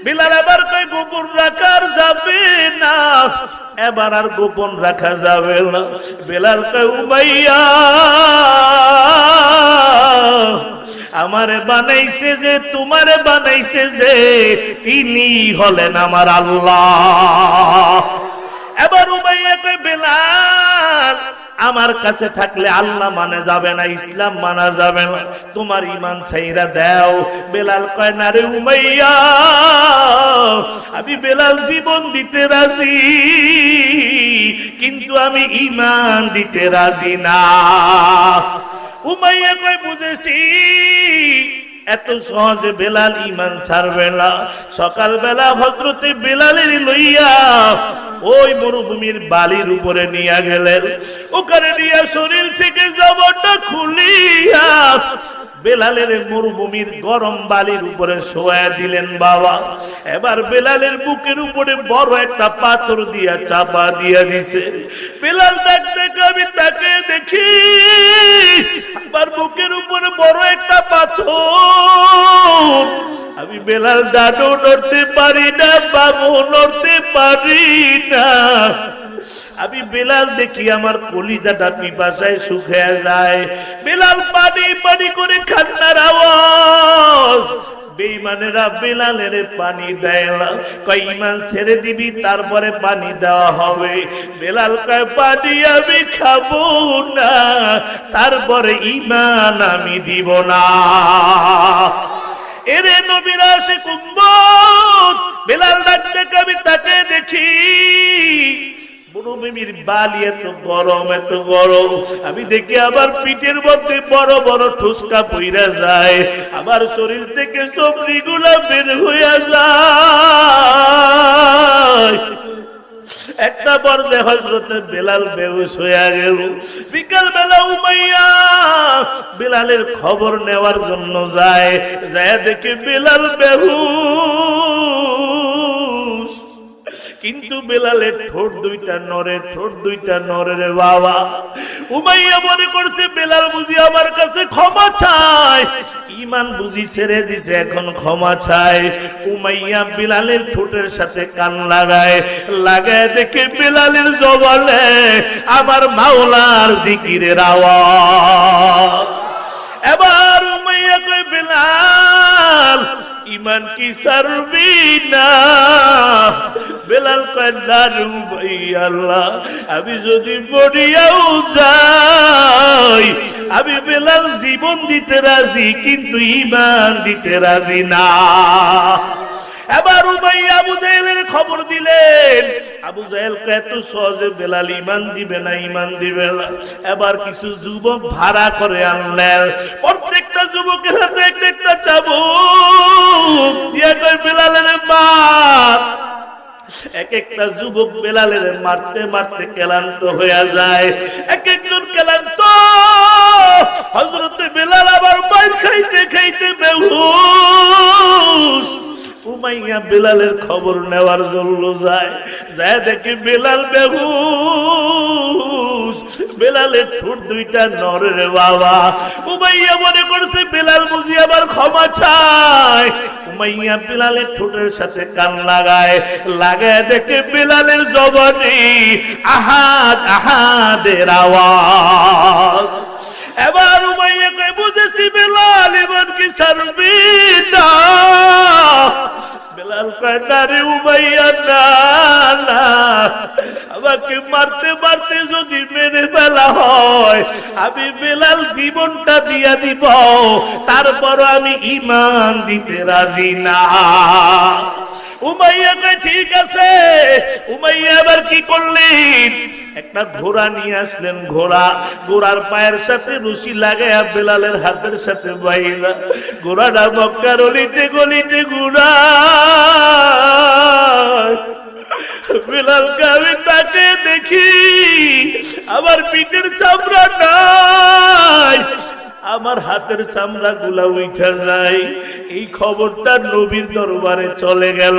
বিলাল আবার কয় গোপন রাখা যাবে না, এবার আর গোপন রাখা যাবে না। বিলাল কয় উমাইয়া আমারে বানাইছে যে, তোমারে বানাইছে যে, তিনি হলেন আমার আল্লাহ। এবার উমাইয়া কয় বিলাল আমার কাছে থাকলে আল্লাহ মানে যাবে না, ইসলাম মানা যাবে না, তোমার ঈমান ছাইরা দাও। বেলাল কয় না রে উমাইয়া, আমি বেলাল জীবন দিতে রাজি, কিন্তু আমি ঈমান দিতে রাজি না। উমাইয়া কয় বুঝেছি, এত সহজে বেলাল ঈমান ছাড়বে না। সকালবেলা হযরতে বেলালের লইয়া ওই মরুভূমির বালির উপরে নিয়ে গেলেন। ওখানে নিয়ে শরীর থেকে জামাটা খুলিয়া বেলালের মরুভূমির গরম বালির উপরে শোয়া দিলেন বাবা। এবার বেলালের বুকের উপরে বড় একটা পাথর দিয়া চাপা দিয়া দিছে। বেলাল দেখতে আমি তাকে দেখি আমার বুকের উপরে বড় একটা পাথর। আমি বেলাল দাঁড়ও নড়তে পারি না, বাবু নড়তে পারি না। আমি বেলাল দেখি আমার কলিজাটা পিপাসায় শুকিয়ে যায়। বেলাল পানি পানি করে কান্নার আওয়াজ। বেঈমানেরা বেলালের পানি দেয় না, কয় ঈমান ছেড়ে দিবি তারপরে পানি দেওয়া হবে। বেলাল কয় পানি আমি খাবো না, তারপরে ঈমান আমি দিব না। এরে নবীর আশিক উম্মত, বেলাল ডাকতে আমি তাকে দেখি মরুভূমির বালি এত গরম, এত গরম। আমি দেখি আবার পিঠের মধ্যে বড় বড় ঠুসকা পইরা যায়, আবার শরীর থেকে চমড়ি গুলা বের হইয়া যায়। একটা পর্যায়ে হযরতে বেলাল বেহুশ হইয়া গেল। বিকাল বেলা উমাইয়া বেলালের খবর নেওয়ার জন্য যায়, যায় দেখে বেলাল বেহুশ। কিন্তু বেলালের ঠোঁট দুইটা নড়ে, ঠোঁট দুইটা নড়ে রে বাবা। উমাইয়া মনে করছে বেলাল বুঝি আমার কাছে ক্ষমা চায়, ঈমান বুঝি ছেড়ে দিছে, এখন ক্ষমা চায়। উমাইয়া বেলালের ঠোঁটের সাথে কান লাগায়, লাগায় দেখে বেলালের জবানে আমার মাওলার জিকিরের আওয়াজ। এবার উমাইয়া কয় বেলাল ঈমান কি ছাড়বি না? বেলাল কয় না রে উমাইয়া, আল্লাহ আমি যদি মরিয়াও যাই, আমি বেলাল জীবন দিতে রাজি, কিন্তু ঈমান দিতে রাজি না। এবার উমাইয়া আবু জাহেলের খবর দিলেন। আবু জাহেল এত সহজে বেলাল ঈমান দিবে না, ঈমান দিবে না। এবার কিছু যুবক ভাড়া করে আনলেন, প্রত্যেকটা যুবকের হাতে একটা একটা চাবুক দিয়ে কয় বেলালের মার। এক একটা যুবক বেলালের মারতে মারতে ক্লান্ত হয়ে যায়, এক একজন ক্লান্ত। হযরতে বেলাল আবার মার খাইতে খাইতে বেহুশ। উমাইয়া বেলালের খবর নেওয়ার জন্য যায়, যায় দেখে বেলাল বেহুশ। বেলালের ঠোঁট দুইটা নড়ে রে বাবা। উমাইয়া মনে করছে বেলাল বুঝি আবার ক্ষমা চায়। উমাইয়া বেলালের ঠোঁটের সাথে কান লাগায়, লাগায় দেখে বেলালের জবানে আহাদ আহাদের আওয়াজ। এবার উমাইয়া কয় বুঝেছি বেলাল ঈমান কি ছাড়বি না? বেলাল কয় না রে উমাইয়া, না না, আমাকে মারতে মারতে যদি মেরে ফেলা হয়, আমি বেলাল জীবনটা দিয়া দিব, তারপর আমি ঈমান দিতে রাজি না। উমাইয়া কয় ঠিক আছে। উমাইয়া এবার কি করলেন? একটা ঘোড়া নিয়ে আসলেন। ঘোড়ার পায়ের সাথে রশি লাগাইয়া বেলালের হাতের সাথে বাইলা ঘোড়াটা মক্কার অলিতে গলিতে ঘুরা। বেলালকে আমি তাকে দেখি, আমার পিঠের চামড়া নাই, আমার হাতের চামড়া গুলা উঠা যায়। এই খবরটা নবীর দরবারে চলে গেল।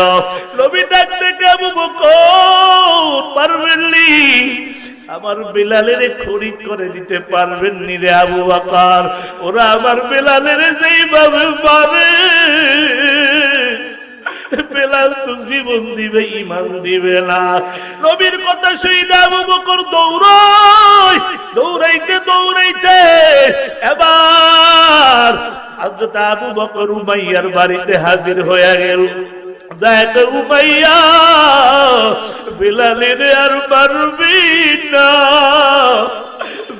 নবী ডাকতে আবু বকর পারবেননি, আমার বেলালের খরিদ করে দিতে পারবেননি রে আবু বকর? ওরা আমার বেলালের যেইভাবে পারে বেলাল তো জীবন দিবে, ঈমান দিবে না। নবীর কথা শুনে আবু বকর দৌড়াইতে এবার হযরত আবু বকর উমাইয়ার বাড়িতে হাজির হয়ে গেল। যাইতে উমাইয়া, বিলালের আর মারবি না,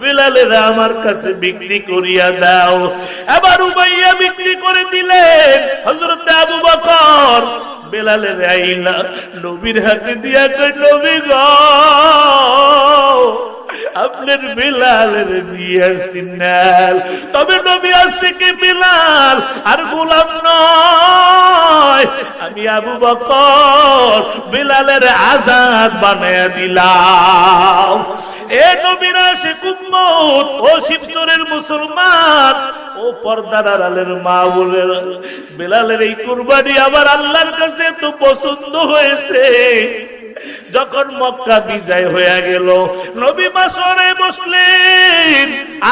বিলালের আমার কাছে বিক্রি করিয়া দাও। এবার উমাইয়া বিক্রি করে দিলেন। হযরত আবু বকর বিলালের আইলা নবীর হাতে দিয়া কই, নবী গো, আপনার বিলালের বিয়ের সিগন্যাল। তবে নবী আজ থেকে বিলাল আর গোলাম নয়, আমি আবু বকর বিলালের আজাদ বানায়া দিলাম। এ নবীর আশিক উম্মত, ও শিবচরের মুসলমান, ও পর্দার আড়ালের মা বলেন, বিলালের এই কুরবানি আমার আল্লাহর কাছে তো পছন্দ হয়েছে। যখন মক্কা বিজয় হয়ে গেল, নবী মাসরে বসলেন,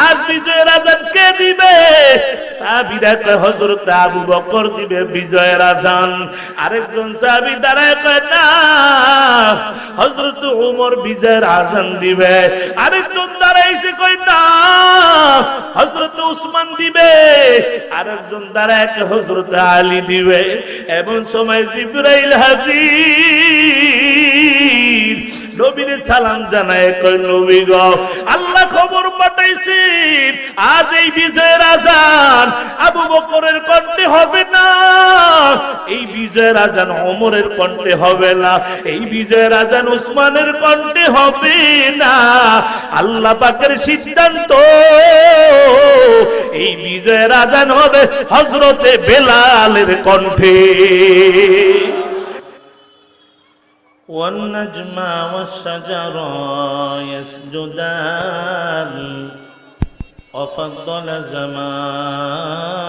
আজ বিজয়ের আজান কে দিবে? সাহাবীরা কয় হযরত আবু বকর দিবে বিজয়ের আজান। আরেকজন সাহাবী দাঁড়ায় কয় না, হযরত ওমর বিজয়ের আজান দিবে। আরেকজন দাঁড়াইছে কয় না, হযরত উসমান দিবে। আরেকজন দাঁড়ায় কয় হযরত আলী দিবে। এমন সময় জিবরাইল হাজির, নবীর সালাম জানায় কয়, নবী গো, আল্লাহ খবর পাঠাইছেন আজ এই বিজয়ের আজান আবু বকরের কণ্ঠে হবে না, এই বিজয়ের আজান ওমরের কণ্ঠে হবে না, এই বিজয়ের আজান উসমানের কণ্ঠে হবে না। আল্লাহ পাকের সিদ্ধান্ত, এই বিজয়ের আজান হবে হযরতে বেলালের কণ্ঠে। والنجم والشجر يسجدان وفضل زمانا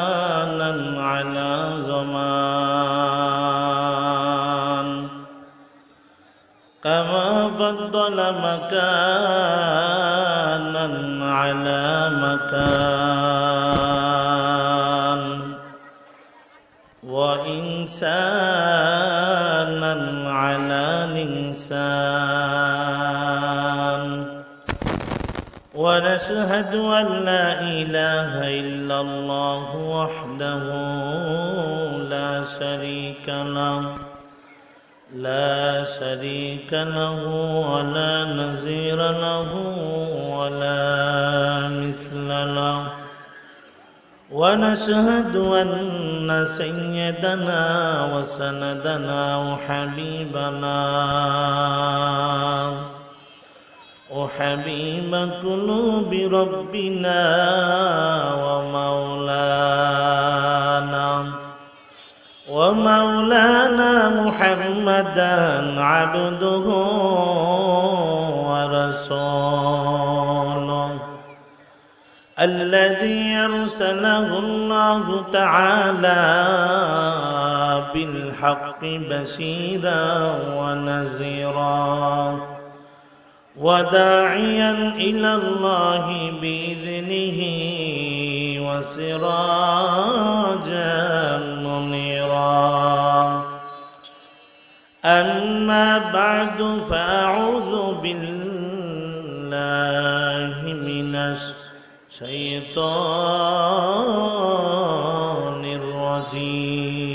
على زمان كما فضل مكانا على مكان وإنسانا على الإنسان ونشهد أن لا إله إلا الله وحده لا شريك له ولا نظير له ولا مثل له ونشهد أن سيدنا وسندنا وحبيب قلوب ربنا ومولانا محمدا عبده ورسوله الذي أرسله الله تعالى بالحق بشيرا ونذيرا وداعيا إلى الله بإذنه وسراجا منيرا. أما بعد فأعوذ بالله من الشيطان الرجيم.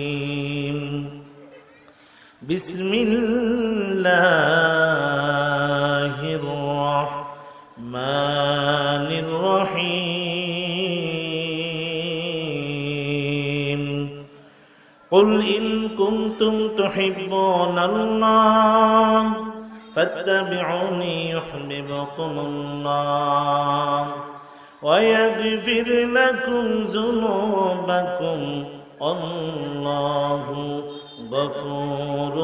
بسم الله الرحمن الرحيم. قل إن كنتم تحبون الله فاتبعوني يحببكم الله ويغفر لكم ذنوبكم الله غفور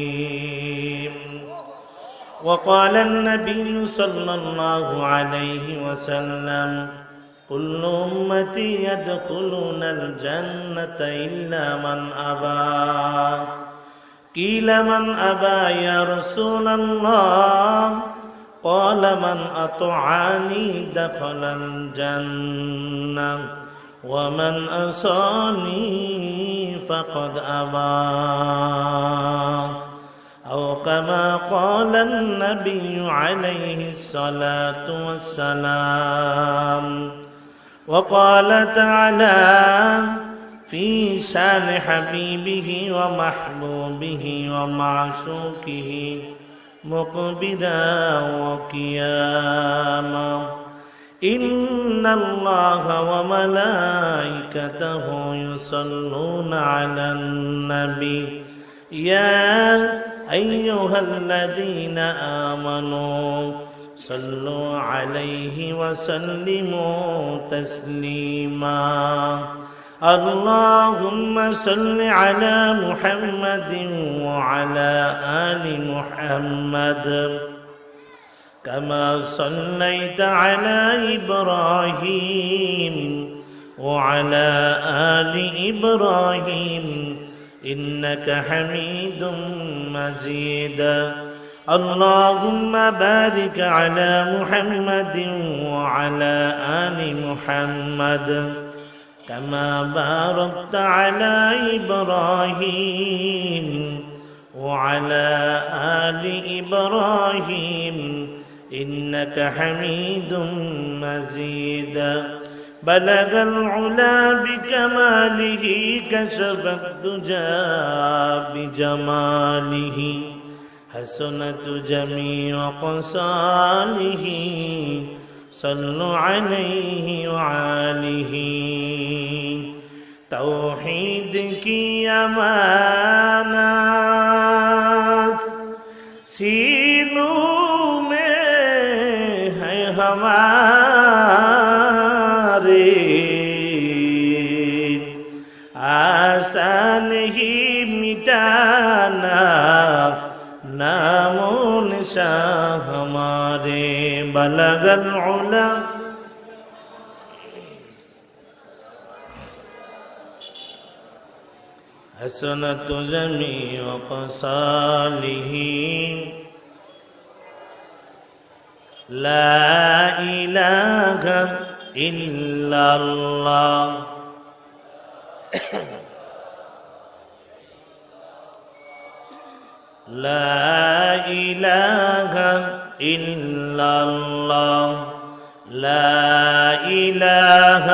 رحيم. وقال النبي صلى الله عليه وسلم كل أمتي يدخلون الجنة إلا من أبى. قيل من أبى يا رسول الله؟ قال من أطاعني دخل الجنة ومن عصاني فقد أبى أو كما قال النبي عليه الصلاة والسلام. وقال تعالى في شان حبيبه ومحبوبه ومعشوقه مقبلا وقياما: إن الله وملائكته يصلون على النبي يا أيها الذين آمنوا صلوا عليه وسلموا تسليما. اللهم صل على محمد وعلى آل محمد كما صليت على إبراهيم وعلى آل إبراهيم إنك حميد مجيد. اللهم بارك على محمد وعلى آل محمد كما باركت على إبراهيم وعلى آل إبراهيم إنك حميد مجيد. بلغ العلا بكماله كشف الدجى بجماله حسنت جميع خصاله صلوا عليه وآله. توحید کی امانات سینوں میں ہے ہمارے، آسان ہی مٹانا نام و نشان ہمارے. بلغ العلا حسنت جمیع خصاله لا إله إلا الله. لا إله إلا الله. لا إله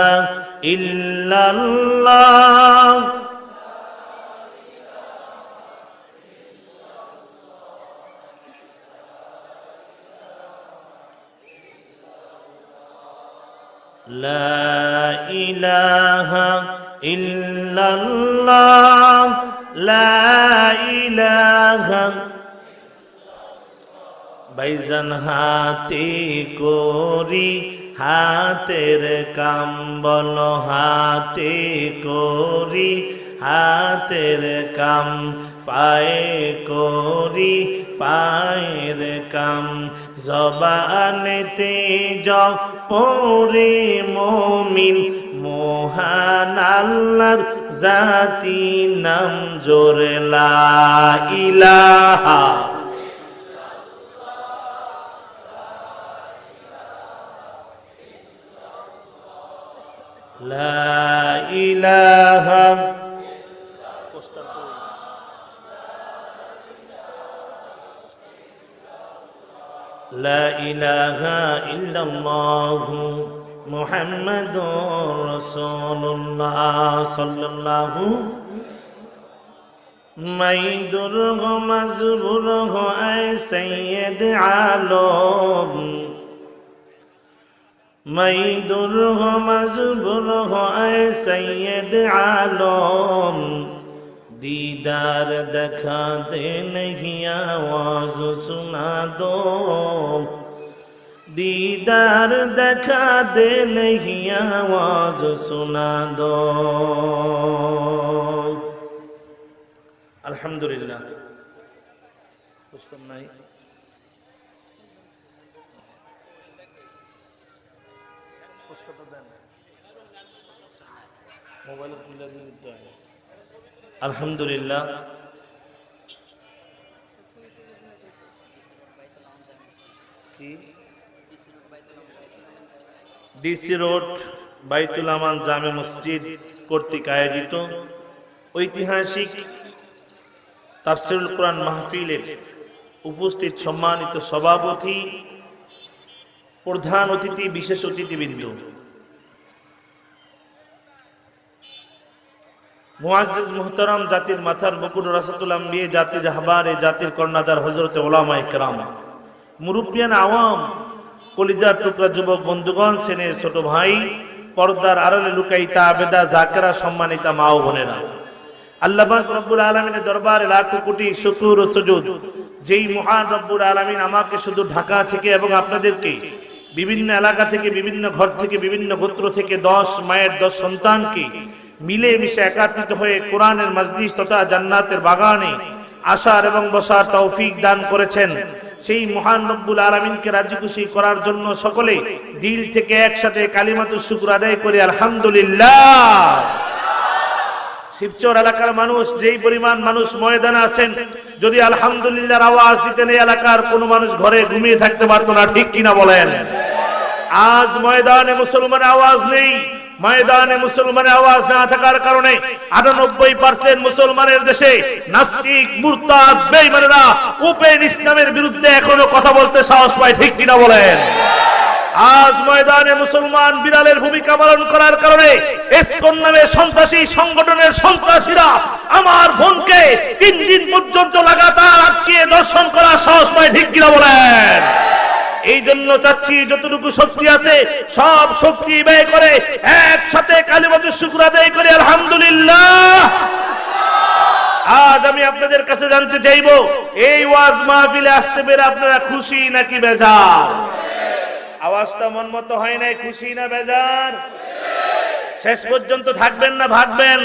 إلا الله. لا إله إلا الله. لا إله. ভাইজান হাতে করি হাতের কাম, বলো হাতে করি হাতের কাম, পায়ে করি পায়ের কাম, জবানেতে জপরে মুমিন মহান আল্লাহর জাতি নাম জোরে লা ইলাহা লা ইলাহা লা ইলাহা ইল্লাল্লাহু মুহাম্মাদুর রাসূলুল্লাহ সাল্লাল্লাহু। मैं दुर्ग मजबूर हो ऐ सैयद आलम, मैं दुर्ग मजबूर हो ऐ सैयद आलम, दीदार दिखा दे नहीं आवाज सुना दो, दीदार दिखा दे नहीं आवाज सुना दो। अल्हम्दुलिल्लाह नहीं मोबाइल अल्हम्दुलिल्लाह डीसी रोड বাইতুল আমান জামে মসজিদ কর্তৃক আয়োজিত ঐতিহাসিক তাফসীরুল কোরআন মাহফিলের উপস্থিত সম্মানিত সভাপতি, প্রধান অতিথি, বিশেষ অতিথিবৃন্দ, মুআজ্জিজ মুহতারাম, জাতির মাথার মুকুট, রাসাতুল আম্বিয়া, জাতির রাহবার, জাতির কর্ণধার হযরত উলামায়ে কেরাম, মুরব্বিয়ান আওয়াম, কলিজার টুকরা যুবক বন্ধুগণ, সেনের ছোট ভাই, পর্দার আড়ালে লুকাইতা আবেদা জাকেরা, সম্মানিতা মা ও বোনেরা, আল্লাহ পাক রব্বুল আলামিনের দরবারে লাখো কোটি শুকর ও সুজুদ, যেই মহান রব্বুল আলামিন আমাকে শুধু ঢাকা থেকে এবং আপনাদেরকে বিভিন্ন এলাকা থেকে, বিভিন্ন ঘর থেকে, বিভিন্ন গোত্র থেকে 10 মায়ের 10 সন্তানকে মিলে মিশে একত্রিত হয়ে কোরআনের মজলিস তথা জান্নাতের বাগানে আসার এবং বসার তৌফিক দান করেছেন। সেই মহান রব্বুল আলামিনকে রাজি খুশি করার জন্য সকলে দিল থেকে একসাথে কালিমাতুশ শুকর আদায় করি আলহামদুলিল্লাহ। শিবচর এলাকার মানুষ, যেই পরিমাণ মানুষ ময়দানে আছেন, যদি আলহামদুলিল্লাহর আওয়াজ দিতেন এই এলাকার কোন মানুষ ঘরে ঘুমিয়ে থাকতে পারতো না, ঠিক কিনা বলেন? আজ ময়দানে মুসলমানের আওয়াজ নেই। ময়দানে মুসলমানের আওয়াজ না থাকার কারণে 98% মুসলমানের দেশে নাস্তিক, মুরতাদ, বেঈমানেরা ওপেন ইসলামের বিরুদ্ধে এখনো কথা বলতে সাহস পায়, ঠিক কিনা বলেন? আজ ময়দানে মুসলমান বিড়ালের ভূমিকা পালন করার কারণে ইসকন নামে সন্ত্রাসী সংগঠনের সন্ত্রাসীরা আমার বোনকে 3 দিন পর্যন্ত লাগাতার আটকিয়ে দর্শন করার সাহস পায়, ঠিক কিনা বলেন? এই জন্য চাচ্ছি যতটুকু শক্তি আছে সব শক্তি ব্যয় করে একসাথে কালিমাতুশ শুকর আদায় করি আলহামদুলিল্লাহ। আজ আমি আপনাদের কাছে জানতে চাইব, এই ওয়াজ মাহফিলে আসতে পেরে আপনারা খুশি নাকি বেজার? আওয়াজটা মন মতো হয় নাই, খুশি না বেজার? শেষ পর্যন্ত থাকবেন না ভাগবেন?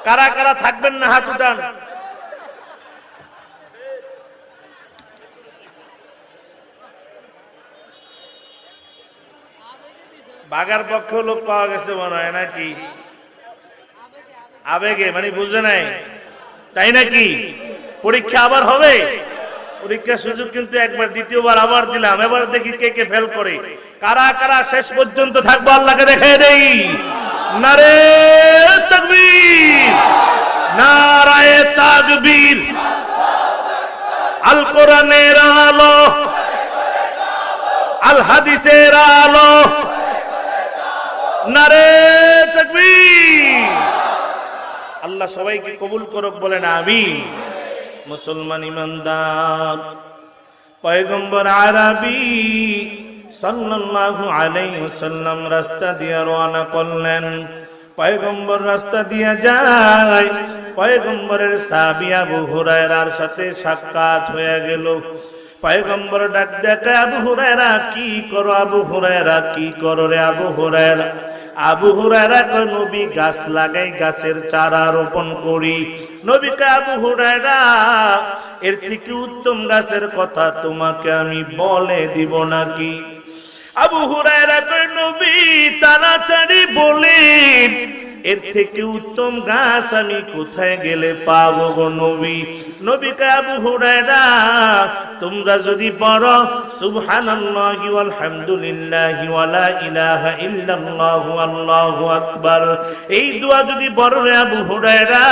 কারা কারা থাকবেন না হাত উঠান। বাগার পক্ষেও লোক পাওয়া গেছে মনে হয় নাকি? আবেগে মানে বুঝে নাই, তাই নাকি? পরীক্ষা আবার হবে, পরীক্ষার সুযোগ কিন্তু একবার, দ্বিতীয়বার আবার দিলাম, এবার দেখি কে কে ফেল করে। কারা কারা শেষ পর্যন্ত থাকবো আল্লাহকে দেখিয়ে দেই। নারে তাকবীর, নারায়ে তাকবীর। আল কোরআনের আলো, আল হাদিসের আলো, নারে তাকবীর। আল্লাহ সবাইকে কবুল করুক, বলেন আমিন। মুসলমান ইমানদার পয়গম্বর আরবি সাল্লাল্লাহু আলাইহি ওয়াসাল্লাম রাস্তা দিয়ে রওনা করলেন। পয়গম্বর রাস্তা দিয়ে যায়, পয়গম্বরের সাহাবী আবু হুরায়রার সাথে সাক্ষাৎ হয়ে গেল। পয়গম্বর ডাক দেখে, আবু হুরায়রা কি করো? আবু হুরায়রা কি করো রে আবু হুরায়রা? আবু হুরায়রা কয়, নবী গাছ লাগাই, গাছের চারা রোপণ করি। নবী কয়, আবু হুরায়রা এর থেকে উত্তম গাছের কথা তোমাকে আমি বলে দিব নাকি? আবু হুরায়রা কয়, নবী তাড়াতাড়ি বলেন, এর থেকে উত্তম গাছ আমি কোথায় গেলে পাবো গো নবী? নবী কয়, আবু হুরায়রা তোমরা যদি পড়ো সুবহানাল্লাহি ওয়াল হামদুলিল্লাহি ওয়া লা ইলাহা ইল্লাল্লাহু আল্লাহু আকবার, এই দোয়া যদি পড়ো রে আবু হুরায়রা,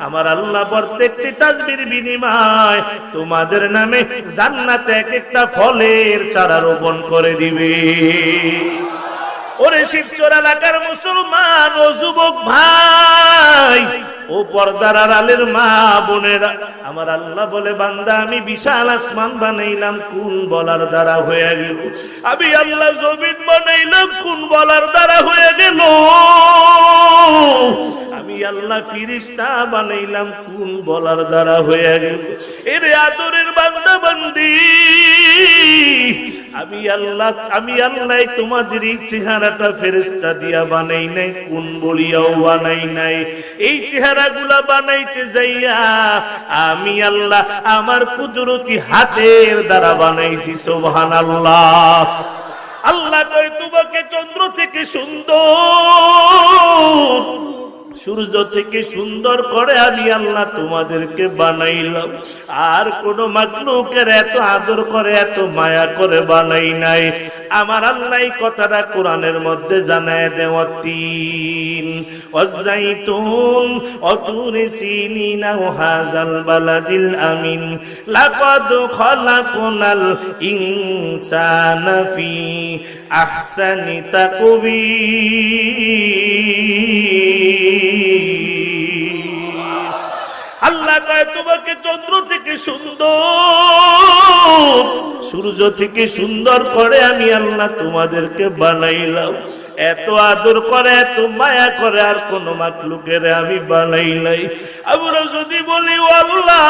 আমার আল্লাহ প্রত্যেকটি তাসবির বিনিময় তোমাদের নামে জান্নাতে এক একটা ফলের চারা রোপণ করে দিবে। ওরে শিবচর এলাকার মুসলমান ও যুবক ভাই, ও পর্দার আড়ালের মা বোনেরা, আমার আল্লাহ বলে, বান্দা আমি বিশাল আসমান বানাইলাম, কোন বলার দ্বারা হয়ে গেল? আমি আল্লাহ জমিন বানাইলাম, কোন বলার দ্বারা হয়ে গেল? আমি আল্লাহ ফিরিস্তা বানাইলাম, কোন বলার দ্বারা হয়ে গেল? এরে আদরের বান্দা বান্দি, আমি আল্লাহ তোমাদের এই চেহারাটা ফেরেশতা দিয়া বানাই নাই, কোন বলিয়াও বানাই নাই। এই চেহারাগুলা বানাইতে যাইয়া আমি আল্লাহ আমার কুদরতি হাতের দ্বারা বানাইছি। সুবহানাল্লাহ। আল্লাহ কয়, তোমাকে চন্দ্র থেকে সুন্দর সূর্য থেকে সুন্দর করে আমি আল্লাহ তোমাদেরকে বানাইলাম। আর কোন মাখলুকের এত আদর করে এত মায়া করে বানাই নাই। আমার আল্লাহ এই কথাটা কোরআনের মধ্যে জানায় দেওয়াতিন ওয়াজাইতুন ওয়াতুরি সিনিনা ওয়াহাযাল বালাদিল আমিন লাকাদ খালাকনাল ইনসানা ফি আহসানি তাকবীর। আল্লাহ কয় তোমাকে চন্দ্র থেকে সুন্দর, সূর্য থেকে সুন্দর করে আমি আল্লাহ তোমাদেরকে বানাইলাম। এত আদর করে এত মায়া করে আর কোন মাখলুকের আমি বানাই নাই। আমরা যদি বলি ও আল্লাহ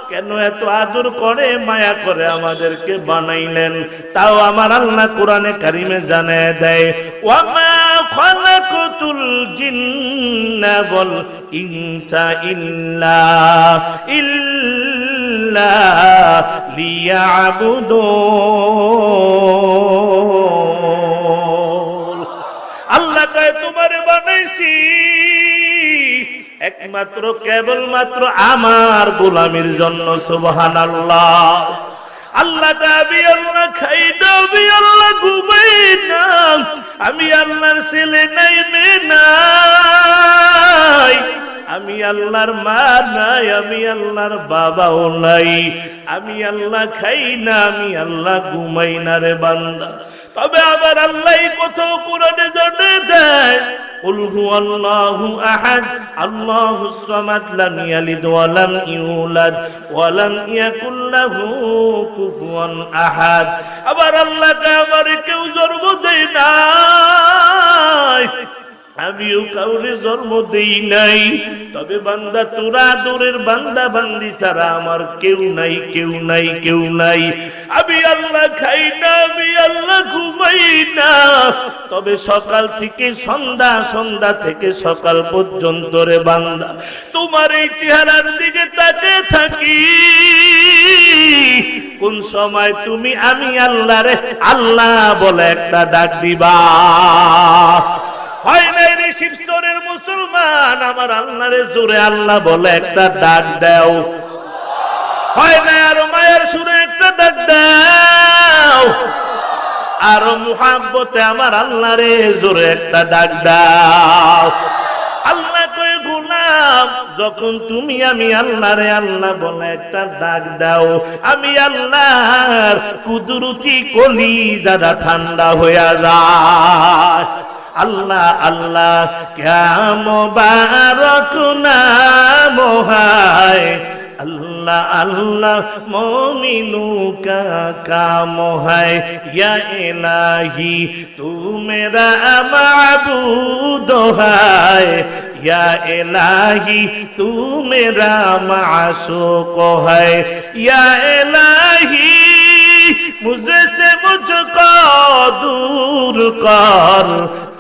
কেন এত আদর করে মায়া করে আমাদেরকে বানাইলেন, তাও আমার আল্লাহ কোরআনে কারিমে জানায় দেয় ওয়ামা খালাকাতুল জিন্না ওয়াল ইনসা ইল্লা লিয়াবুদুন। আল্লাহ কয় তোমারে বানাইছি একমাত্র কেবলমাত্র আমার গোলামির জন্য। সুবহানাল্লাহ। আল্লাহ আমি আল্লাহ খাই না, আমি আল্লাহ ঘুমাই না, আমি আল্লাহর ছেলে নাই মেয়ে নাই, আমি আল্লাহর মা নাই, আমি আল্লাহর বাবাও নাই, আমি আল্লাহ খাই না, আমি আল্লাহ ঘুমাই না রে বান্দা। তবে আবার আল্লাহ কোথাও কোরআনে জানিয়ে দেয় কুল হুয়াল্লাহু আহাদ আল্লাহুস সামাদ লাম ইয়ালিদ ওয়া লাম ইউলাদ ওয়া লাম ইয়াকুল লাহু কুফুয়ান আহাদ। আবার আল্লাহকে আবার কেউ জন্ম দেয় নাই, আমিও কাউরে জন্ম দেই নাই। তবে বান্দা তোরা দূরের বান্দা বান্দি ছাড়া আমার কেউ নাই, কেউ নাই, কেউ নাই। আমি আল্লাহ খাই না, আমি আল্লাহ ঘুমাই না। তবে সকাল থেকে সন্ধ্যা, সন্ধ্যা থেকে সকাল পর্যন্ত রে বান্দা তোমার এই চেহারার দিকে তাকিয়ে থাকি। কোন সময় তুমি আমি আল্লাহ রে আল্লাহ বলে একটা ডাক দিবা? হয় নাই রে শিবচরের মুসলমান আমার আল্লাহ রে জোরে আল্লাহ বলে একটা ডাক দাও? হয় নাই আরো মায়ের সুরে একটা ডাক দাও? আরো মুহাব্বতে আমার আল্লাহ রে জোরে একটা ডাক দাও? আল্লাহ কয় গোলাম যখন তুমি আমি আল্লাহ রে আল্লাহ বলে একটা ডাক দাও, আমি আল্লাহর কুদরতি কলিজাটা ঠান্ডা হইয়া যায়। আল্লাহ আল্লাহ ক্যা মুবারক নাম হায়, अल्लाह अल्लाह मोमिनों का काम है, या इलाही तू मेरा माबूद है, या इलाही तू मेरा माशूक है, या इलाही मुझे से मुझको दूर कर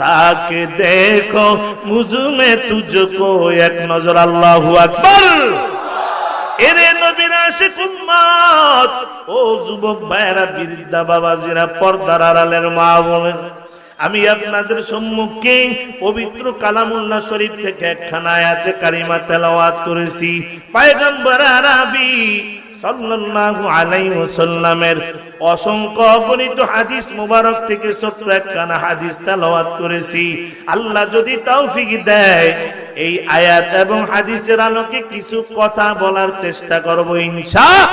ताकि देखो मुझ में तुझको। एक नजर अल्लाहु अकबर। এরে নবীর আশিক উম্মত, ও যুবক ভাইরা, বৃদ্ধা বাবাজিরা, পর্দার আড়ালের মা বোনেরা, আমি আপনাদের সম্মুখে পবিত্র কালামুল্লাহ শরীফ থেকে একখানা আয়াতে কারিমা তেলাওয়াত করেছি। পয়গম্বর আরবি সাল্লাল্লাহু আলাইহি ওয়াসাল্লামের অসংখ্য অগণিত হাদিস মুবারক থেকে ছোট্ট একখানা হাদিস তেলাওয়াত করেছি। আল্লাহ যদি তৌফিক দেয় এই আয়াত এবং হাদিসের আলোকে কিছু কথা বলার চেষ্টা করব ইনশাআল্লাহ।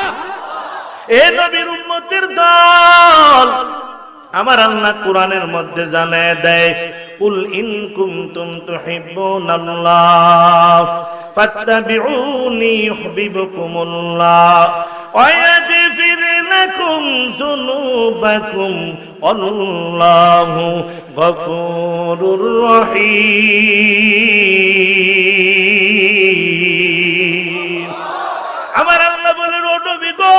এ নবীর উম্মতের দল, আমার আল্লাহ কোরআনের মধ্যে জানায় দেয় কুল ইন কুনতুম তুহিব্বুনাল্লাহ ফাত্তাবিউনি ইউহিব্বুকুমুল্লাহ ওয়া ইয়াগফির লাকুম যুনুবাকুম আল্লাহু গফুরুর রহিম। আমার আল্লাহ বলেন ও নবী গো,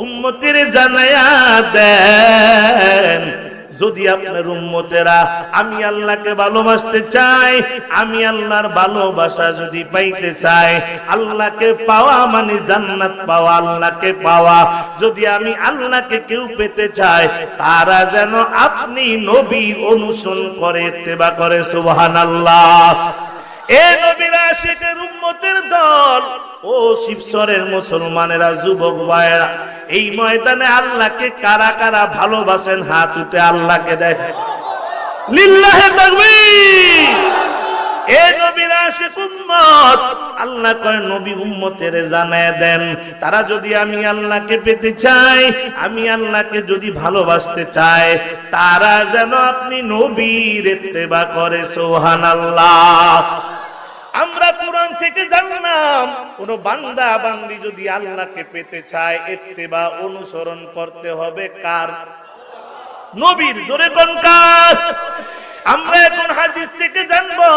উম্মতের জানায়া দেন, যদি আপনার উম্মতেরা আমি আল্লাহকে ভালোবাসতে চাই, আমি আল্লাহর ভালোবাসা যদি পাইতে চাই, আল্লাহকে পাওয়া মানে জান্নাত পাওয়া, আল্লাহকে পাওয়া, যদি আমি আল্লাহকে কেউ পেতে চাই, তারা যেন আপনি নবী অনুসরণ করে, ইত্তেবা করে। সুবহানাল্লাহ। এ নবীর আশিকের উম্মতের দল, ও শিবচরের মুসলমানেরা, যুবক ভাইয়েরা, এই ময়দানে আল্লাহকে কারা কারা ভালোবাসেন হাত উঠে আল্লাহকে দেখেন। লিল্লাহে তাকবীর। এ নবীর আশিক উম্মত, আল্লাহ কয় নবী উম্মতের জানায় দেন, তারা যদি আমি আল্লাহকে পেতে চায়, আমি আল্লাহকে যদি ভালোবাসতে চায়, তারা যেন আপনি নবীর ইত্তেবা করে। সুবহানাল্লাহ। আমরা কোরআন থেকে জানলাম কোন বান্দা বান্দি যদি আল্লাহকে পেতে চায়, ইত্তেবা অনুসরণ করতে হবে কার? নবীর। জোরে কোন কাজ? আমরা এখন হাদিস থেকে জানবো,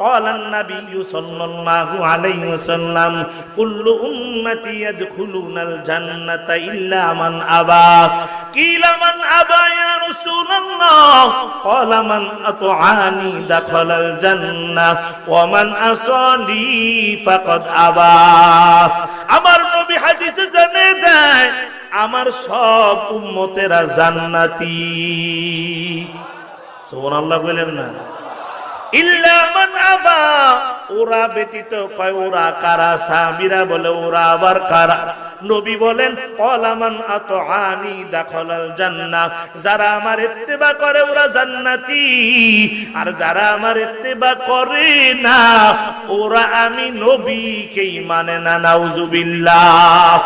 ক্বালান নাবিয়্যু সাল্লাল্লাহু আলাইহি ওয়াসাল্লাম, কুল্লু উম্মতি ইয়াদখুলুনাল জান্নাতা ইল্লা মান আবা। কিলা মান আবা ইয়া রাসূলুল্লাহ? ক্বালা মান আতআনি দাখালাল জান্নাহ ওয়া মান আসানি ফাকাদ আবা। আমার নবী হাদিসে জানিয়ে দেয়, আমার সব উম্মতেরা জান্নাতি। সুবহানাল্লাহ বলেন না? ইল্লা মান আবা, ওরা ব্যতীত। কয় ওরা কারা? সাহাবীরা বলে ওরা আবার কারা? নবী বলেন, ক্বালা মান আতআনি দাখালাল জান্নাহ, যারা আমার ইত্তেবা করে ওরা জান্নাতি, আর যারা আমার ইত্তেবা করে না ওরা আমি নবীকেই মানে না। নাউজুবিল্লাহ।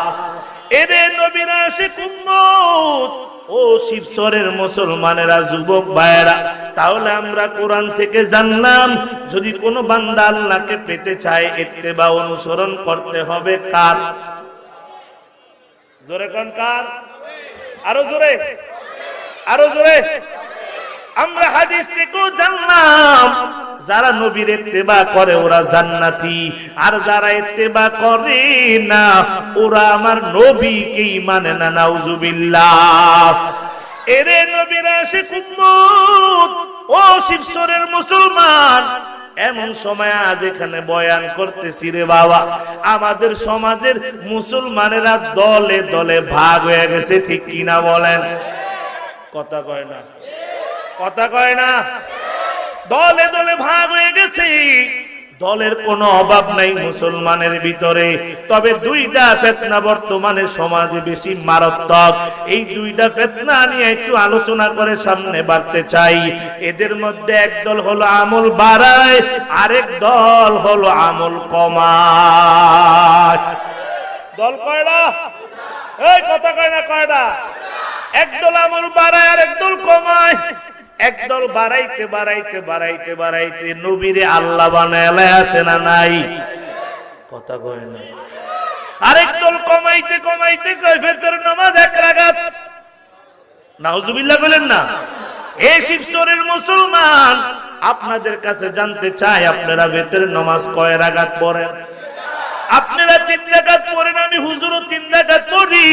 এরে নবীর আশিক উম্মত, ও শিবচরের মুসলমানেরা, যুবক ভাইয়েরা, তাহলে আমরা কোরআন থেকে জানলাম যদি কোনো বান্দা আল্লাহকে পেতে চায়, ইত্তেবা অনুসরণ করতে হবে কার? জোরে কোন কার? আরো জোরে, আরো জোরে। আমরা হাদিস থেকেও জানলাম যারা নবীর ইত্তেবা করে ওরা জান্নাতি, আর যারা ইত্তেবা করে না ওরা আমার নবীকেই মানে না। নাউজুবিল্লাহ। এরে নবীর আশিক উম্মত, ও শিবচরের মুসলমান, এমন সময় আজ এখানে বয়ান করতেছি রে বাবা, আমাদের সমাজের মুসলমানেরা দলে দলে ভাগ হয়ে গেছে, ঠিক কিনা বলেন? কথা কয় না, কথা কয় না। দলে দলে ভাগ হয়ে গেছে। দলের কোনো অভাব নাই মুসলমানের ভিতরে, তবে দুইটা ফিতনা বর্তমানে সমাজে বেশি মারাত্মক। এই দুইটা ফিতনা নিয়ে একটু আলোচনা করে সামনে বাড়তে চাই। এদের মধ্যে এক দল হলো আমল বাড়ায়, আরেক দল হলো আমল কমায়। দল কয়টা? এই কথা কয় না, কয়টা? একদল আমল বাড়ায় আর একদল কমায়। একদল বাড়াইতে বাড়াইতে বাড়াইতে বাড়াইতে নবীরে আল্লাহ বানায় আছে না নাই? কথা কয় না। আরেক দল কমাইতে কমাইতে কয় ফজর নামাজ 1 রাকাত। নাউজুবিল্লাহ বলেন না? এই শিবচরের মুসলমান, আপনাদের কাছে জানতে চাই আপনারা ফজর নামাজ কয় রাকাত পড়েন? আপনারা 3 রাকাত পড়েন, আমি হুজুরও 3 রাকাত পড়ি।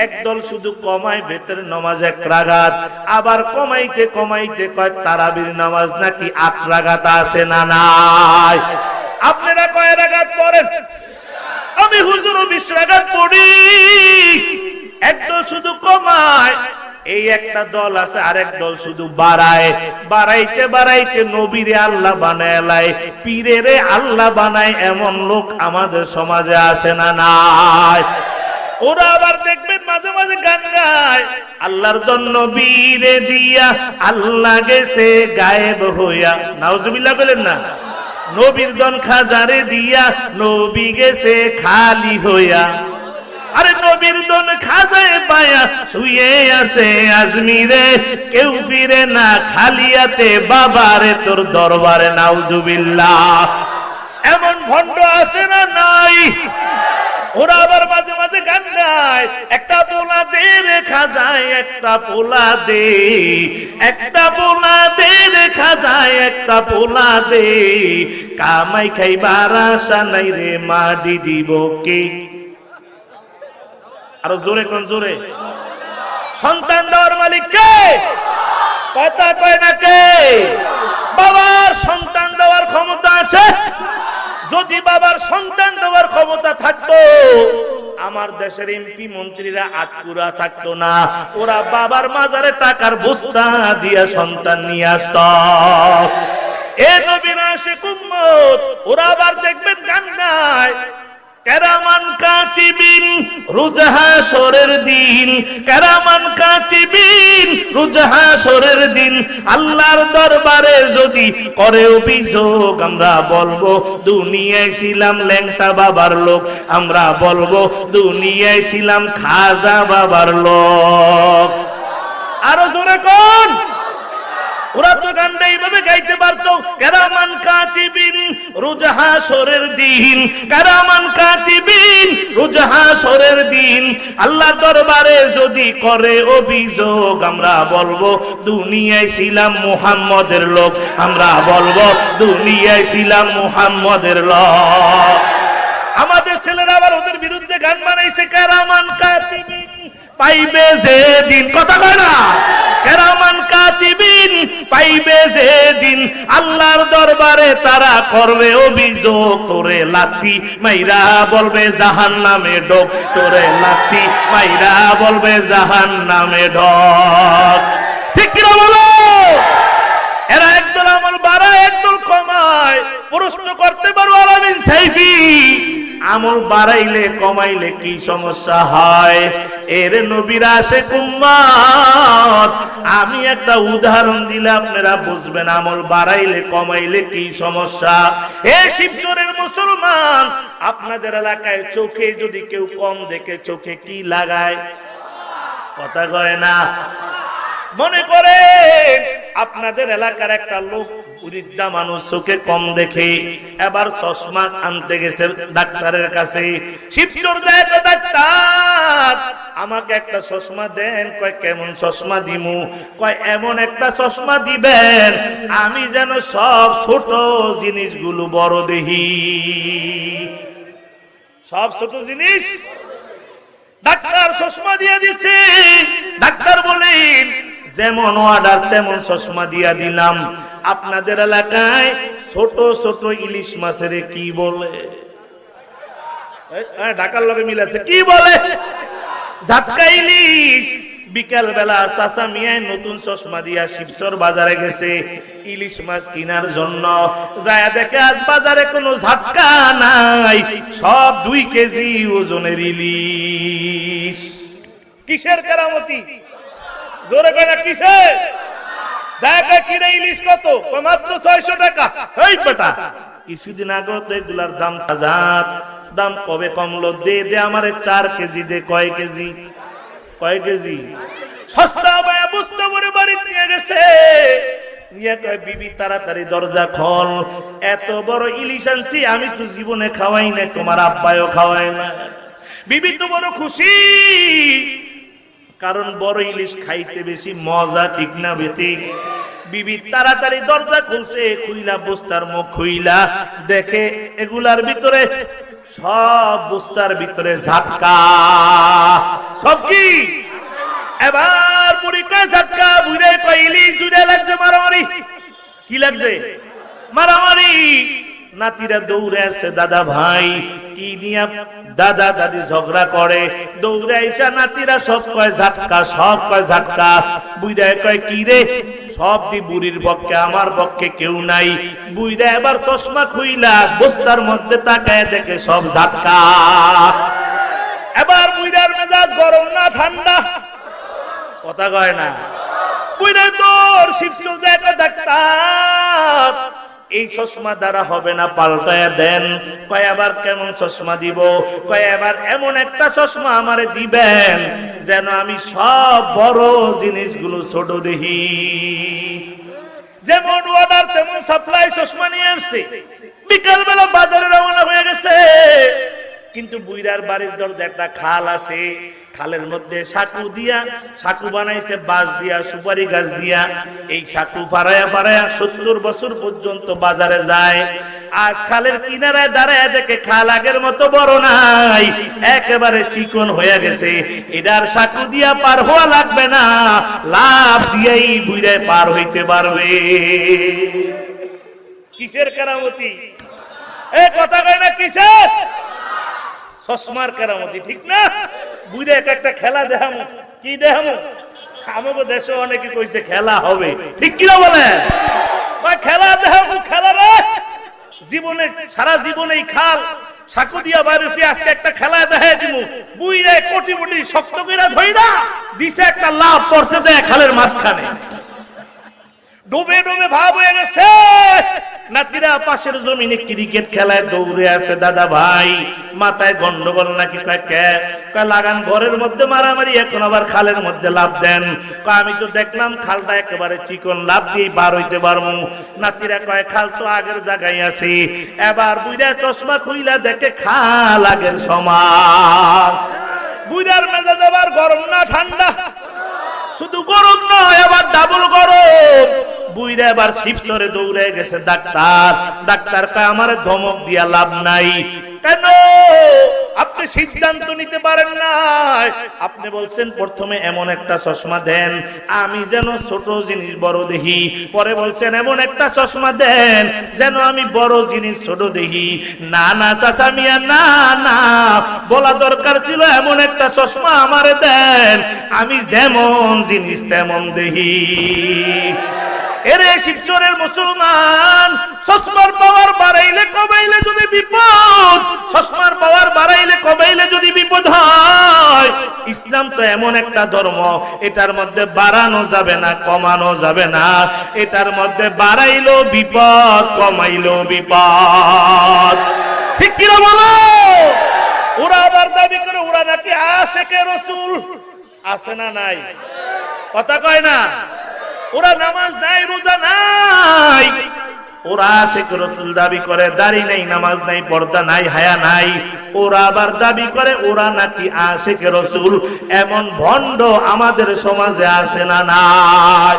একদল শুধু কমায় ফজর নামাজ 1 রাকাত, আবার কমাইতে কমাইতে কয় তারাবির নামাজ নাকি 8 রাকাত আছে না নাই? আপনারা কয় রাকাত পড়েন? আমি হুজুরও 20 রাকাত পড়ি। একদল শুধু কমায়, এই একটা দল আছে, আরেক দল শুধু বাড়ায়। বাড়াইতে বাড়াইতে নবীরে আল্লাহ বানায় লাই, পীরেরে আল্লাহ বানায়, এমন লোক আমাদের সমাজে আছে না নাই? ওরা আবার দেখবেন মাঝে মাঝে গান গায়, আল্লাহর জন্য বীরে দিয়া আল্লাহ গেছে গায়েব হইয়া। নাউজুবিল্লাহ বলেন না? নবীর দন খাজারে দিয়া নবী গেছে খালি হইয়া। আরে নবীর দন খাজায় পায়া শুয়ে আছে আজমিরে, কেউ ফিরে না খালিয়াতে বাবারে তোর দরবারে। নাউজুবিল্লাহ। এমন ভণ্ড আছে না নাই? ওরা আবার মাঝে মাঝে গান গায়, একটা পোলা দে রেখা যায়, একটা পোলা দে, একটা পোলা দে রেখা যায়, একটা পোলা দে, কামাই খাইবার আশা নাই রে মাডি দিব কে। আরো জোরে কোন? জোরে। সন্তান দেওয়ার মালিক কে? কথা কয় না কে? বাবার সন্তান দেওয়ার ক্ষমতা আছে। যদি বাবার সন্তান দেওয়ার ক্ষমতা থাকতো, আমার দেশের এমপি মন্ত্রীরা আটকুরা থাকতো না, ওরা বাবার মাজারে টাকার বস্তা দিয়া সন্তান নিয়ে আসত। এ নবীর আশিক উম্মত, ওরা আবার দেখবেন গান গায়, কেরামান কাতিবিন রোজ হাশরের দিন, কেরামান কাতিবিন রোজ হাশরের দিন, আল্লাহর দরবারে যদি করে অভিযোগ, আমরা বলবো দুনিয়ায় ছিলাম ল্যাংটা বাবার লোক, আমরা বলবো দুনিয়ায় ছিলাম খাজা বাবার লোক। আরো জোরে কোন? ওরা তো গানটা এইভাবে গাইতে পারতো, কেরামান কাতিবিন রোজ হাশরের দিন, কেরামান কাতিবিন রোজ হাশরের দিন, আল্লাহর দরবারে যদি করে অভিযোগ, আমরা বলবো দুনিয়ায় ছিলাম মুহাম্মদের লোক, আমরা বলবো দুনিয়ায় ছিলাম মুহাম্মদের লোক। আমাদের ছেলেরা আবার ওদের বিরুদ্ধে গান বানাইছে, কেরামান কাতিবিন পাইবে যে দিন, কথা কয় না, কেরামান কাতিবিন পাইবে যে দিন, আল্লাহর দরবারে তারা করবে অভিযোগ, তোরে লাথি মাইরা বলবে জাহান্নামে ঢোক, তোরে লাথি মাইরা বলবে জাহান্নামে ঢোক। ঠিক কিনা বলো? এরা একদল আমল বাড়ায়, একদল কমায়। প্রশ্ন করতে পারো আলামিন সাইফি, আমল বাড়াইলে কমাইলে কি সমস্যা হয়? এর নবীর আশিক উম্মত, আমি একটা উদাহরণ দিলে আপনারা বুঝবেন আমল বাড়াইলে কমাইলে কি সমস্যা। এ শিবচরের মুসলমান, আপনাদের এলাকায় চোখে যদি কেউ কম দেখে চোখে কি লাগায়? কথা কয় না। মনে করেন আপনাদের এলাকার একটা লোক বৃদ্ধা মানুষ, চোখে কম দেখে, এবার চশমা আনতে গেছে ডাক্তারের কাছে। শিবচর যায় তো ডাক্তার, আমাকে একটা চশমা দেন। কয় কেমন চশমা দিমু? কয় এমন একটা চশমা দিবেন আমি যেন সব ছোট জিনিসগুলো বড় দেখি। সব ছোট জিনিস ডাক্তার চশমা দিয়ে দিচ্ছে। ডাক্তার বলেন যেমন অর্ডার তেমন চশমা দিয়া দিলাম। আপনাদের এলাকায় ছোট ছোট ইলিশ মাছের কি বলে? ঢাকার লগে মিল আছে, কি বলে? ঝাটকা ইলিশ। বিকাল বেলা চাচা মিয়ায় নতুন চশমা দিয়া শিবচর বাজারে গেছে ইলিশ মাছ কেনার জন্য। যায় দেখে আজ বাজারে কোনো ঝাটকা নাই, সব 2 কেজি ওজনের ইলিশ। কিসের কেরামতি? জোরে কয় না কিসের? দেখা কিনে ইলিশ কত? মাত্র 600 টাকা। এই বেটা, কিছুদিন আগে তো এগুলার দাম 1000। দাম কবে কমলো? দে দে আমারে 4 কেজি দে। কয় কেজি? কয় কেজি? সস্তা ভাই বুঝতে পারে বাড়ি নিয়ে গেছে। নিয়ে কয় বিবি তাড়াতাড়ি দরজা খোল, এত বড় ইলিশ আনছি আমি তো জীবনে খাওয়াই না, তোমার আব্বাও খাওয়াই না। বিবি তো বড় খুশি, কারণ বড় ইলিশ খাইতে বেশি মজা, ঠিক না বেটি? বিবি তাড়াতাড়ি দরজা খুলছে, খুইলা বস্তার মুখ খুইলা দেখে এগুলার ভিতরে সব বস্তার ভিতরে ঝাটকা। সব কি? এবার বুড়ি কয় ঝাটকা, বুড়ে কয় ইলিশ। জুড়ে লাগছে মারামারি। কি লাগছে? মারামারি। নাতিরা দৌড়ে আসছে, দাদা ভাই কি নিয়া দাদা দাদি ঝগড়া করে। দৌড়ে আইসা নাতিরা সব কয় ঝাটকা, সব কয় ঝাটকা। বুইরা কয় কি রে? সব দি বুড়ির পক্ষে, আমার পক্ষে কেউ নাই। বুইরা এবার চশমা খুইলা বস্তার মধ্যে তাকায় দেখে সব ঝাটকা। এবার বুইরার মেজাজ গরম না ঠান্ডা? কথা কয় না। বুইরা তোর শিবচর যায় ডাক্তার, এই চশমা দ্বারা হবে না, পাল্টায়া দেন। কয় আবার কেমন চশমা দিব? কয় এবার এমন একটা চশমা আমারে দিবেন যেন আমি সব বড় জিনিসগুলো ছোট দেখি। যেমন অর্ডার তেমন সাপ্লাই চশমা নিয়ে আসছে। বিকাল বেলা বাজারে রওনা হয়ে গেছে। কিন্তু বুইরার বাড়ির দরজা একটা খাল আছে, খালের মধ্যে সাকু দিয়া, সাকু বানাইছে বাঁশ দিয়া, সুপারি গাছ দিয়া। এই সাকু ফাড়ায়া ফাড়ায়া 70 বছর পর্যন্ত বাজারে যায়। আজ খালের কিনারায় দাঁড়ায় দেখে খাল আগের মতো বড় নাই, একেবারে চিকন হয়ে গেছে। এটার সাকু দিয়া পার হওয়া লাগবে না, লাভ দিয়েই বুইরায় পার হইতে পারবে। কিসের কেরামতি? এ কথা কয় না কিসের? চশমার কেরামতি, ঠিক না? বুঝে একটা খেলা দেখামো। কি দেখামো? আমাকে দেশে অনেকে কইছে খেলা হবে, ঠিক কিনা বলে? কয় খেলা দেখো খেলা রে, জীবনে সারা জীবনেই খাল সাকু দিয়া বাইরেছি, আজকে একটা খেলা দেখাই দিমু। বুইরা কোটি কোটি শক্ত কইরা ধইরা দিছে, একটা লাভ পড়ছে দেয় খালের মাঝখানে, ডুবে ডুবে ভাব হয়ে গেছে। নাতিরা পাশের জমিনে ক্রিকেট খেলায় দৌড়ে আছে। দাদা ভাই মাথায় গন্ডগোল নাকি? কয় লাগান ঘরের মধ্যে মারামারি, এখন আবার খালের মধ্যে লাভ দেন। আমি তো দেখলাম খালটা একেবারে চিকন, লাভ দিয়ে বার হইতে পারবো। নাতিরা কয় খাল তো আগের জায়গায় আছে। এবার বুইরা চশমা খুইলা দেখে খাল আগের সমান। বুইরার মেজাজ আবার গরম না ঠান্ডা? শুধু গরম নয়, আবার ডাবল গরম। বুইরা এবার শিবচরে দৌড়ে গেছে ডাক্তার। ডাক্তার কয় আমার ধমক দিয়া লাভ নাই। কেন? আপনি সিদ্ধান্ত নিতে পারেন না। আপনি বলছেন প্রথমে এমন একটা চশমা দেন আমি যেন ছোট জিনিস বড় দেখি, পরে বলছেন এমন একটা চশমা দেন যেন আমি বড় জিনিস ছোট দেখি। না না চাচা মিয়া, না না, বলা দরকার ছিল এমন একটা চশমা আমারে দেন আমি যেমন জিনিস তেমন দেখি। এরে শিবচরের মুসলমান, চশমার পাওয়ার বাড়াইলে কমাইলে যদি বিপদ, চশমার পাওয়ার বাড়াইলে কমাইলে যদি বিপদ হয়। ইসলাম তো এমন একটা ধর্ম, এটার মধ্যে বাড়ানো যাবে না, কমানো যাবে না। এটার মধ্যে বাড়াইলো বিপদ, কমাইলো বিপদ। ঠিক কিনা বলো? ওরা আবার দাবি করে ওরা নাকি আশিকে রাসূল। আছে না নাই? কথা কয় না? ওরা নামাজ নাই, রোজা নাই, ওরা আশিক রাসূল দাবি করে। দাড়ি নাই, নামাজ নাই, পর্দা নাই, হায়া নাই। ওরা আবার দাবি করে ওরা নাকি আশিক রাসূল। এমন ভণ্ড আমাদের সমাজে আছে না নাই?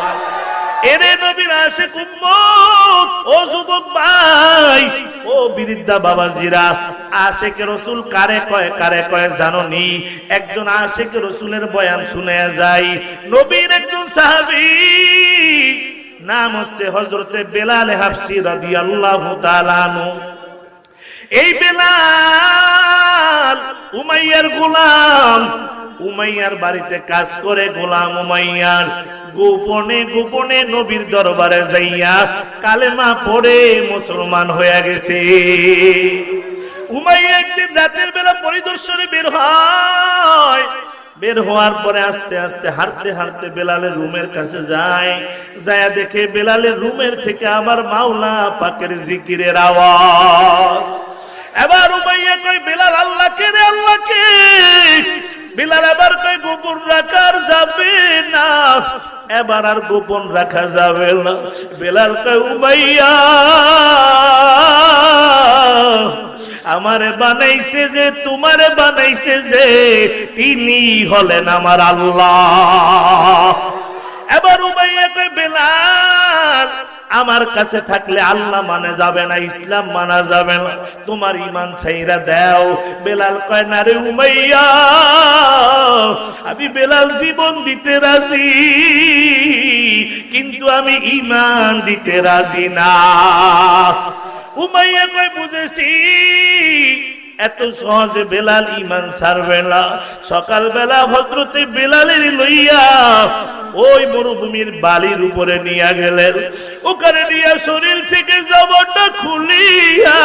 এরে নবীর আশিক উম্মত, ও যুবক ভাই, ও বৃদ্ধা বাবাজিরা, আশিক রাসূল কারে কয়, কারে কয় জানো নি? একজন আশিক রাসূলের বয়ান শুনে যায়। নবীর একজন সাহাবী, নাম হচ্ছে হযরতে বেলাল হাবশী রাদিয়াল্লাহু তাআলা আনহু। এই বেলাল উমাইয়ার গোলাম, উমাইয়ার বাড়িতে কাজ করে। গোলাম উমাইয়ার গোপনে গোপনে নবীর দরবারে যাইয়া কালেমা পড়ে মুসলমান হয়ে গেছে। উমাইয়া একদিন রাতের বেলা পরিদর্শনে বের হয়। বের হওয়ার পরে আস্তে আস্তে হাঁটতে হাঁটতে বেলালের রুমের কাছে যায়। যায় দেখে বেলালের রুমের থেকে আবার মাওলা পাকের জিকিরের আওয়াজ। এবার উমাইয়া কই বেলাল আল্লাহকে রে, আল্লাহকে। বেলাল আবার কই গোপন রাখার যাবে না, এবার আর গোপন রাখা যাবে না। বেলাল কই উমাইয়া আমারে বানাইছে যে, তোমারে বানাইছে যে, তিনি হলেন আমার আল্লাহ। এবার উমাইয়া কই বেলাল আমার কাছে থাকলে আল্লাহ মানে যাবে না, ইসলাম মানা যাবে না, তোমার ঈমান ছাইরা দাও। বেলাল কয় না রে উমাইয়া, আমি বেলাল জীবন দিতে রাজি, কিন্তু আমি ঈমান দিতে রাজি না। উমাইয়া কয় বুঝেছি, এত সহজে বেলাল ঈমান ছাড়বে না। সকালবেলা হযরতে বেলালের লইয়া ওই মরুভূমির বালির উপরে নিয়ে গেলেন। ওখানে নিয়ে শরীর থেকে জামাটা খুলিয়া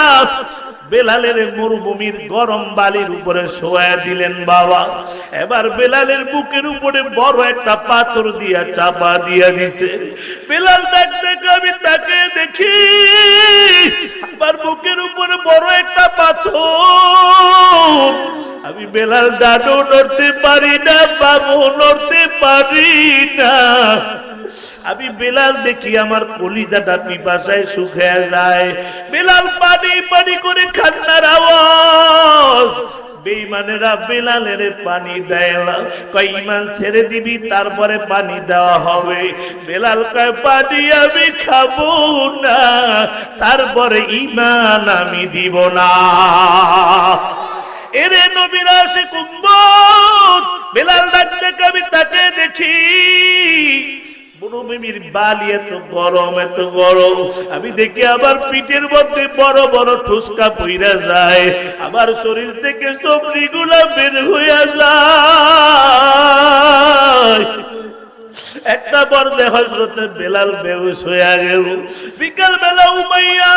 বেলালের মরুভূমির গরম বালির উপরে শোয়া দিলেন বাবা। এবার বেলালের বুকের উপরে বড় একটা পাথর দিয়া চাপা দিয়া দিছে। বেলাল ডাকতে আমি তাকে দেখি আমার বুকের উপরে বড় একটা পাথর। আমি বেলাল দাঁড়ও নড়তে পারি না, বাবু নড়তে পারি না। আমি বেলাল দেখি আমার কলিজাটা পিপাসায় শুকিয়ে যায়। বেলাল পানি পানি করে কান্নার আওয়াজ। বেঈমানেরা বেলালের পানি দেয় না, কয় ঈমান ছেড়ে দিবি তারপরে পানি দেওয়া হবে। বেলাল কয় পানি আমি খাবো না, তারপরে ঈমান আমি দিব না। এরে নবীর আশিক উম্মত, বেলাল ডাকতে আমি তাকে দেখি মরুভূমির বালি এত গরম, এত গরম। আমি দেখি আবার পিঠের মধ্যে বড় বড় ঠুসকা পইরা যায়, আবার শরীর থেকে চমড়ি গুলা বের হইয়া যায়। একটা পর্যায়ে হযরতে বেলাল বেহুশ হয়ে গেল। বিকাল বেলা উমাইয়া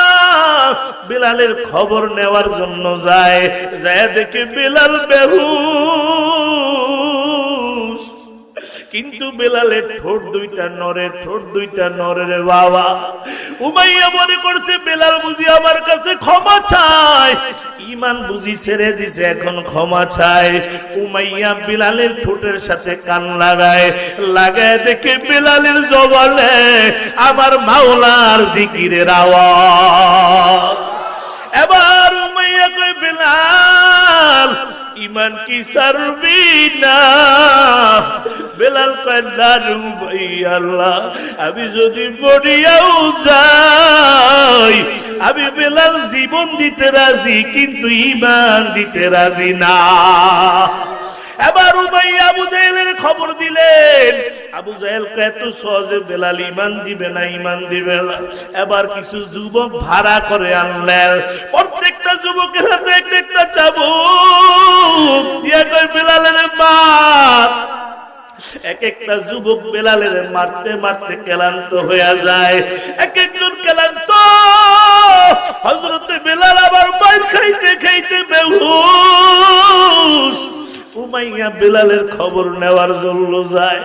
বেলালের খবর নেওয়ার জন্য যায় দেখে বেলাল বেহুশ, কিন্তু বেলালের ঠোঁট দুইটা নরের বাবা। উমাইয়া মনে করছে বেলাল বুঝি আমার কাছে ক্ষমা চায়, ঈমান বুঝি ছেড়ে দিছে, এখন ক্ষমা চায়। উমাইয়া বেলালের ঠোঁটের সাথে কান লাগায় দেখে বেলালের জবানে আমার মাওলার জিকিরের আওয়াজ। এবার উমাইয়া কই বেলাল ঈমান কি ছাড়বি না? বেলাল কয় না রে উমাইয়া, আল্লাহ আমি যদি মরিয়াও যাই আমি বেলাল জীবন দিতে রাজি, কিন্তু ঈমান দিতে রাজি না। এবার উমাইয়া আবু জাহেলের খবর দিলেন। আবু জাহেল এত সহজে বেলাল ঈমান দিবে না। এবার কিছু যুবক ভাড়া করে আনলেন, প্রত্যেকটা যুবকের হাতে একটা চাবুক দিয়া কয় বেলালের মার। এক একটা যুবক বেলালের মারতে মারতে ক্লান্ত হয়ে যায়, এক একজন ক্লান্ত। হযরতে বেলাল আবার মার খাইতে খাইতে বেহুশ। উমাইয়া বেলালের খবর নেওয়ার জন্য যায়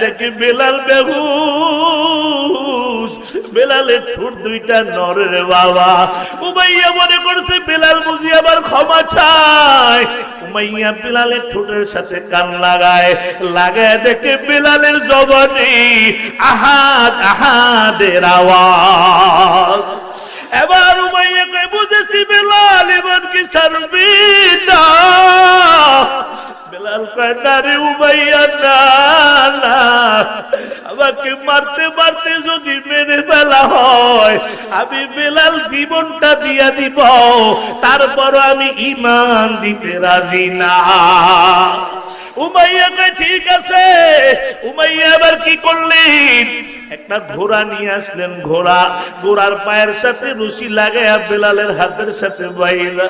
দেখে বেলাল বেহুশ, বেলালের ঠোঁট দুইটা নরের বাবা। উমাইয়া মনে করছে বেলাল বুঝি আবার ক্ষমা চায়। উমাইয়া বেলালের ঠোঁটের সাথে কান লাগায় দেখে বেলালের জবানে আহাদ আহাদের আওয়াজ। এবার উমাইয়া কই বুঝেছি বেলাল ঈমান কি ছাড়বি না? বেলাল কয় না রে উমাইয়া, না, আমাকে মারতে মারতে যদি মেরে ফেলা হয় আমি বেলাল জীবনটা দিয়া দিব, তারপর আমি ঈমান দিতে রাজি না। উমাইয়া কয় ঠিক আছে। উমাইয়া এবার কি করলেন? একটা ঘোড়া নিয়ে আসলেন। ঘোড়ার পায়ের সাথে রশি লাগাইয়া বেলালের হাতের সাথে বাইরা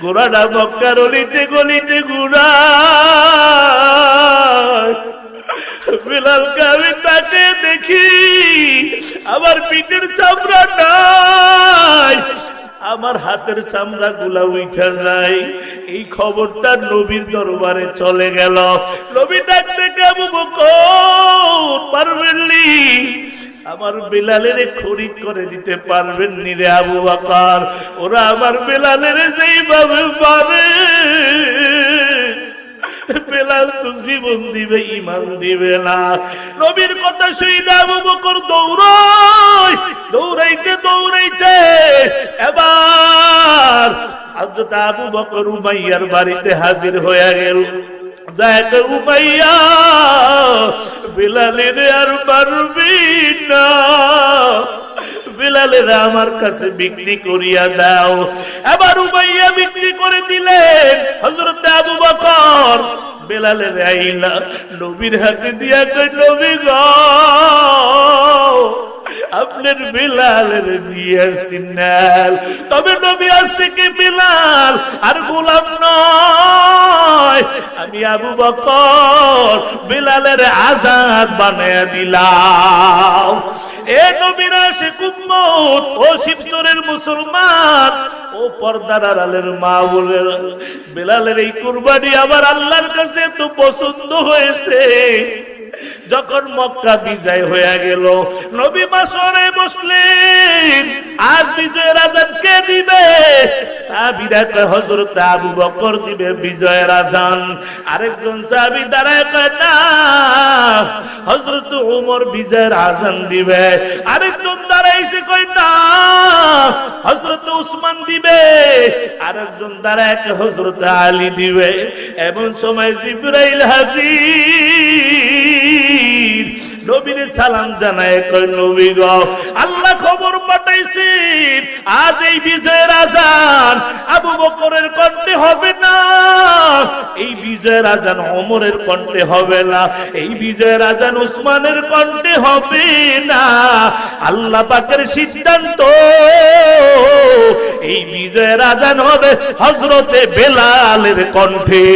ঘোড়াটা মক্কার অলিতে গলিতে ঘুরা। বেলালকে আমি তাকে দেখি, আমার পিঠের চামড়া নাই, আমার হাতের চামড়া গুলা উঠা যায়। এই খবরটা নবীর দরবারে চলে গেল। নবী ডাকতে আবু বকর পারবেননি? আমার বেলালের খরিদ করে দিতে পারবেন নি রে আবু বকর? ওরা আমার বেলালের যেইভাবে পারে, বেলাল তো জীবন দিবে, ঈমান দিবে না। নবীর কথা শুনে আবু বকর দৌড়াইতে এবার হযরত আবু বকর উমাইয়ার বাড়িতে হাজির হয়ে গেল। যাইতে উমাইয়া বেলালের আর পারবি না, বেলালের আমার কাছে বিক্রি করিয়া দাও। এবার উমাইয়া বিক্রি করে দিলেন। হযরত আবু বকর বেলালের আইলা নবীর হাতে দিয়া কই, নবী গো আপনার বেলালের বিয়ের সিগন্যাল। তবে নবী আজ থেকে বেলাল আর গোলাম নয়, আমি আবু বকর বেলালের আজাদ বানায়া দিলাম। এ নবীর আশিক উম্মত, ও শিবচরের মুসলমান, ও পর্দার আড়ালের মা বলেন, বেলালের এই কুরবানি আমার আল্লাহর কাছে তো পছন্দ হয়েছে। যখন মক্কা বিজয় হয়ে গেল, নবী মাসরে বসলেন, আজ বিজয়ের আজান কে দিবে? সাহাবীরা কয় হযরত আবু বকর দিবে বিজয়ের আজান। আরেকজন সাহাবী দাঁড়ায় কয় না, হযরত ওমর বিজয়ের আজান দিবে। আরেকজন দাঁড়াইছে কয় না, হযরত উসমান দিবে। আরেকজন দাঁড়ায় কয় হযরত আলী দিবে। এমন সময় জিবরাইল হাজির, নবীর সালাম জানায় কয়, নবী গো আল্লাহ খবর পাঠাইছেন আজ এই বিজয়ের আজান আবু বকরের কণ্ঠে হবে না, এই বিজয়ের আজান ওমরের কণ্ঠে হবে না, এই বিজয়ের আজান উসমানের কণ্ঠে হবে না। আল্লাহ পাকের সিদ্ধান্ত, এই বিজয়ের আজান হবে হযরতে বেলালের কণ্ঠে।